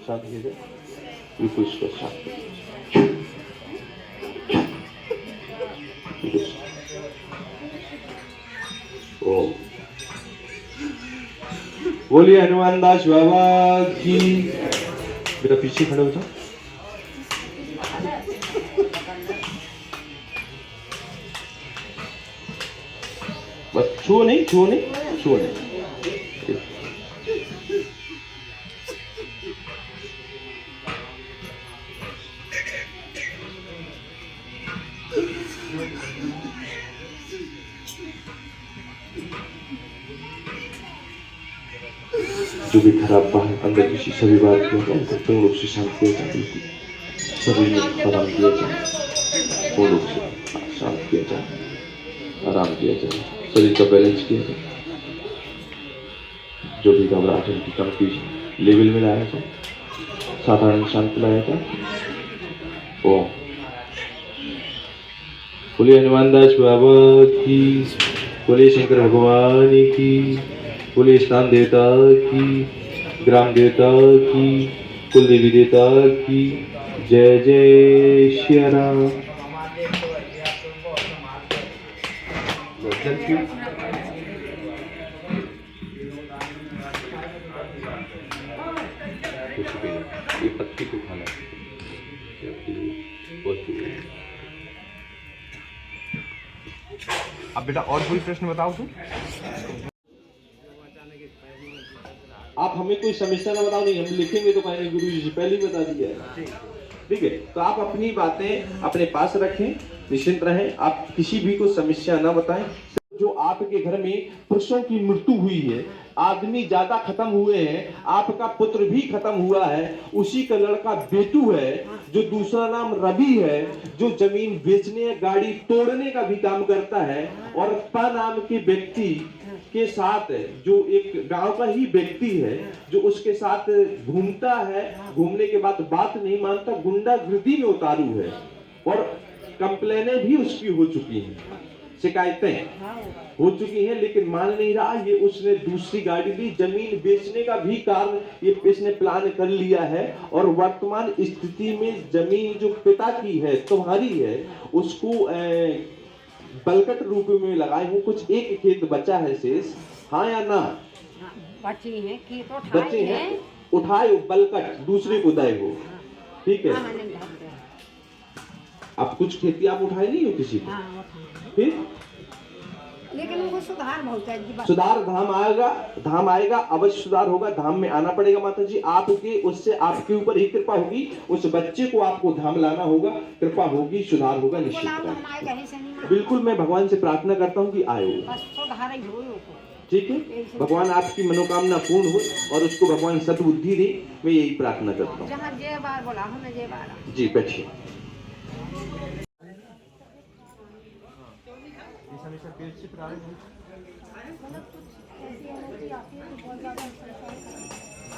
साथ किया जाए, बिल्कुल इसको साथ ओम। बोलिए हनुमान दास बाबा की। बेटा पीछे खड़े हो जाओ। बस छुओ नहीं, छुओ नहीं, छुओ नहीं। जो भी खराब बाहर अंदर किसी सभी बात किया जाए उनको पूर्ण रूप से शांत किया जाए, बिल्कुल सभी में आराम किया जाए, पूर्ण रूप से शांत किया जाए, आराम किया जाए, शरीर का बैलेंस किया जाए, जो भी घबराहट है उनकी कम की लेवल में लाया जाए, साधारण शांत लाया जाए। ओम। बोलिए हनुमान दास बाबा की, बोलिए शंकर भगवान की, बोलिए स्थान देवता की, ग्राम देवता की, कुल देवी देवता की जय जय श्री राम। ये पत्ती को खाना अब बेटा और कोई प्रश्न बताओ तुम। आप हमें कोई समस्या ना बताओ, नहीं हम लिखेंगे तो कहेंगे गुरु जी से पहले ही बता दिया है। ठीक है, तो आप अपनी बातें अपने पास रखें, निश्चिंत रहें, आप किसी भी को समस्या ना बताएं। जो आपके घर में पुरुषों की मृत्यु हुई है, आदमी ज्यादा खत्म हुए हैं, आपका पुत्र भी खत्म हुआ है, उसी का लड़का बेटू है, जो दूसरा नाम रवि है, जो जमीन बेचने गाड़ी तोड़ने का भी काम करता है, और पा नाम के व्यक्ति के साथ जो एक गांव का ही व्यक्ति है, जो उसके साथ घूमता है, घूमने के बाद बात नहीं मानता, गुंडागर्दी में उतारू है, और कंप्लेनें भी उसकी हो चुकी हैं, शिकायतें हो चुकी हैं, लेकिन मान नहीं रहा। ये उसने दूसरी गाड़ी ली, जमीन बेचने का भी कार्य ये इसने प्लान कर लिया है, और वर्तमान स्थिति में जमीन जो पिता की है, तुम्हारी है, उसको बलकट रूप में लगाए हूँ। कुछ एक खेत बचा है शेष, हाँ या ना? बच्चे हैं कि तो बच्चे हैं, उठाए बलकट दूसरे को दाए हो। ठीक है, अब कुछ खेती आप उठाए नहीं हो किसी को, फिर लेकिन उनको सुधार बहुत है। सुधार धाम आएगा, धाम आएगा, अवश्य सुधार होगा। धाम में आना पड़ेगा माता जी, आपके उससे आपके ऊपर ही कृपा होगी, उस बच्चे को आपको धाम लाना होगा, कृपा होगी, सुधार होगा निश्चित। बिल्कुल, मैं भगवान से प्रार्थना करता हूँ कि आयो, ठीक है, भगवान आपकी मनोकामना पूर्ण हो और उसको भगवान सद्बुद्धि दे, मैं यही प्रार्थना करता हूँ। जी बैठिए।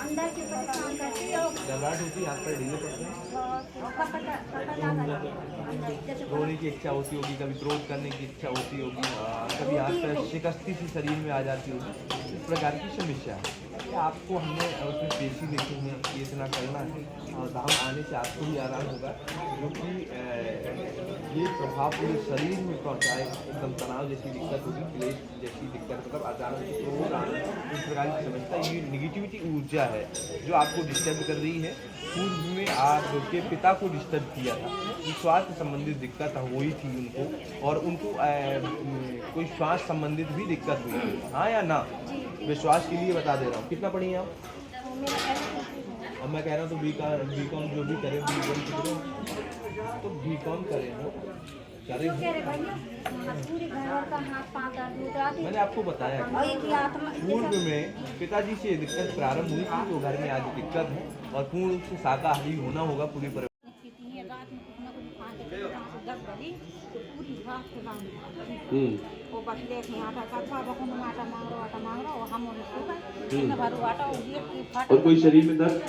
अंदर की परेशान करती है, घबराहट होती है, हाथ पैर ढीले पड़ते हैं, रोने की इच्छा होती होगी, कभी क्रोध करने की इच्छा होती होगी, कभी हाथ पैर शिकस्ती सी शरीर में आ जाती होगी, इस प्रकार की समस्या है। आपको हमने उसमें पेशी लिखी है कि इतना करना है, और धाम आने से आपको भी आराम होगा, क्योंकि ये प्रभाव पूरे शरीर में पहुँचाए, एकदम तनाव जैसी दिक्कत होगी, क्लेश जैसी दिक्कत, मतलब अचानक क्रोध आना, इस प्रकार की समस्या, ये निगेटिविटी ऊर्जा है जो आपको डिस्टर्ब कर रही है। पूर्व में आपके पिता को डिस्टर्ब किया था, स्वास्थ्य संबंधित दिक्कत हुई थी उनको, और उनको कोई श्वास संबंधित भी दिक्कत हुई थी, हाँ या ना? विश्वास के लिए बता दे रहा हूँ। कितना पढ़ी हैं आप? अब मैं कह रहा हूँ तो बीकॉम जो भी करें, तो बीकॉम करें हो, मैंने आपको बताया पूर्व में पिताजी से दिक्कत प्रारंभ हुई थी, तो घर में आज दिक्कत है, और पूर्ण रूप से शाकाहारी होना होगा पूरी परिवार। और कोई शरीर में दर्द?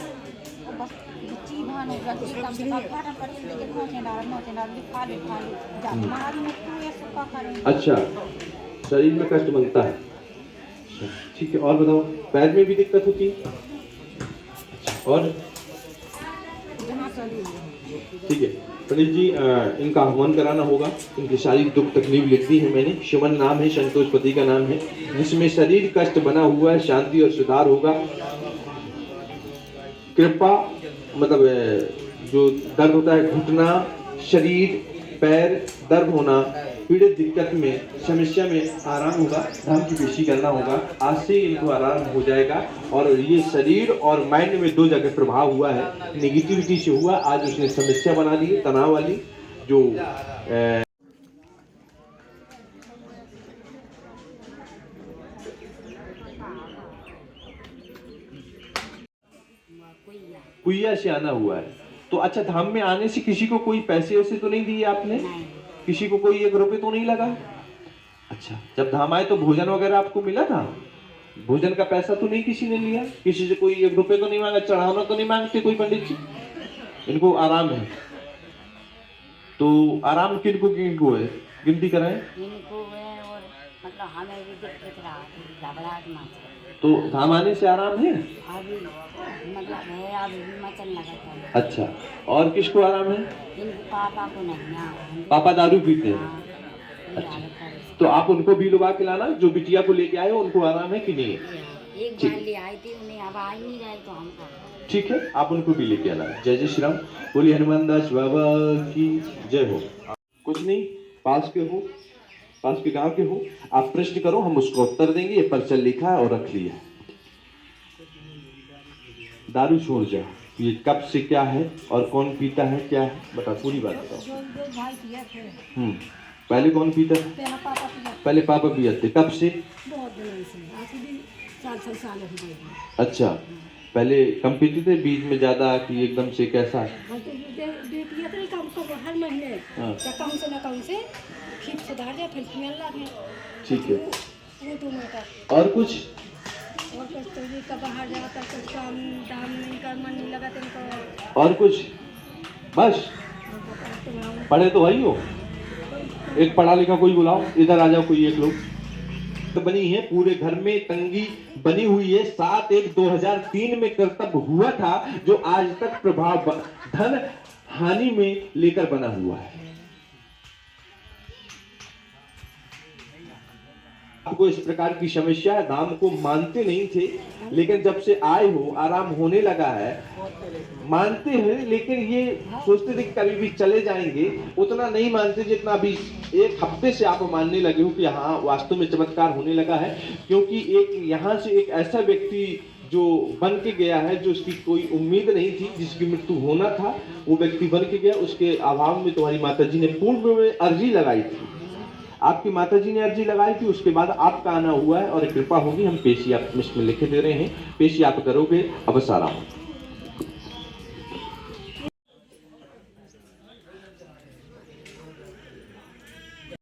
अच्छा, शरीर में कष्ट बनता है, ठीक है, और बताओ, पैर में भी दिक्कत होती है? और ठीक है पंडित जी, इनका हवन कराना होगा। इनकी सारी दुख तकलीफ लिख दी है मैंने। शिवन नाम है, संतोषपति का नाम है, जिसमें शरीर कष्ट बना हुआ है, शांति और सुधार होगा। कृपा मतलब जो दर्द होता है, घुटना, शरीर, पैर दर्द होना, पीड़ित दिक्कत में, समस्या में आराम होगा। धर्म की पेशी करना होगा। आज से इनको आराम हो जाएगा। और ये शरीर और माइंड में 2 जगह प्रभाव हुआ है, नेगेटिविटी से हुआ। आज उसने समस्या बना दी है, तनाव वाली, जो कुइया से आना हुआ है। तो अच्छा, धाम में आने से किसी को कोई पैसे वैसे तो नहीं दिए आपने? किसी को कोई 1 रुपए तो नहीं लगा? अच्छा, जब धाम आए तो भोजन वगैरह आपको मिला था? भोजन का पैसा तो नहीं किसी ने लिया? किसी से कोई 1 रुपए तो नहीं मांगा? चढ़ाना तो नहीं मांगते कोई पंडित जी? इनको आराम है। तो आराम किनको किनको है, गिनती कराएं। इनको है और मतलब हमें भी दिक्कत रहा घबराहट मच। तो धाम आने से आराम है? अभी मतलब है, अभी भी मचल लगाता है। अच्छा, और किसको आराम है? इनको पापा को नहीं ना। पापा दारू पीते हैं? हाँ, ये हालत है। तो आप उनको भी लुबा के लाना, जो बिटिया को लेके आए हो उनको आराम है कि नहीं है? एक ठीक। बार ले आई थी, उन्हें अब आ ही नहीं रहे तो हम कर। ठीक है, आप उनको भी लेके आना। जय जय श्री राम। बोलिए हनुमान दास बाबा की जय हो। कुछ नहीं, पास के हो, पास के गांव के हो, आप प्रश्न करो, हम उसको उत्तर देंगे। ये पर्चा लिखा है और रख लिया। दारू छोड़ जाओ, ये कब से क्या है और कौन पीता है, क्या है, बता, पूरी बात बताओ। भाई किया थे पहले कौन पीता था? पहला पापा किया पहले पापा पिया थे। कब से? बहुत दिनों से, आज भी 4 साल हो गए। अच्छा, पहले कम पीते थे, बीच में ज्यादा कि एकदम से कैसा? पिया तो कम से हर महीने हाँ। या कम से ना कम से ठीक सुधार जाए, फिर पियन लगे। ठीक है, वो 2 मीटर और कुछ? और कुछ तो भी का बाहर जाता, कुछ काम दाम नहीं कर, मन नहीं लगा तुमको। और कुछ? बस? पढ़े तो भाई हो, एक पढ़ा लिखा कोई बुलाओ, इधर आ जाओ कोई एक लोग। तो बनी है, पूरे घर में तंगी बनी हुई है। 7/1/2003 में कर्तव्य हुआ था, जो आज तक प्रभाव धन हानि में लेकर बना हुआ है। आपको इस प्रकार की समस्या है, धाम को मानते नहीं थे, लेकिन जब से आए हो आराम होने लगा है। मानते हैं, लेकिन ये सोचते थे कि कभी भी चले जाएंगे, उतना नहीं मानते जितना अभी 1 हफ्ते से आप मानने लगे हो कि हाँ वास्तव में चमत्कार होने लगा है। क्योंकि एक यहाँ से एक ऐसा व्यक्ति जो बन के गया है, जो उसकी कोई उम्मीद नहीं थी, जिसकी मृत्यु होना था, वो व्यक्ति बन के गया। उसके अभाव में तुम्हारी माताजी ने पूर्व में अर्जी लगाई थी, आपकी माताजी ने अर्जी लगाई थी, उसके बाद आपका आना हुआ है और कृपा होगी। हम पेशी आप इसमें लिखे दे रहे हैं, पेशी आप करोगे। अब सारा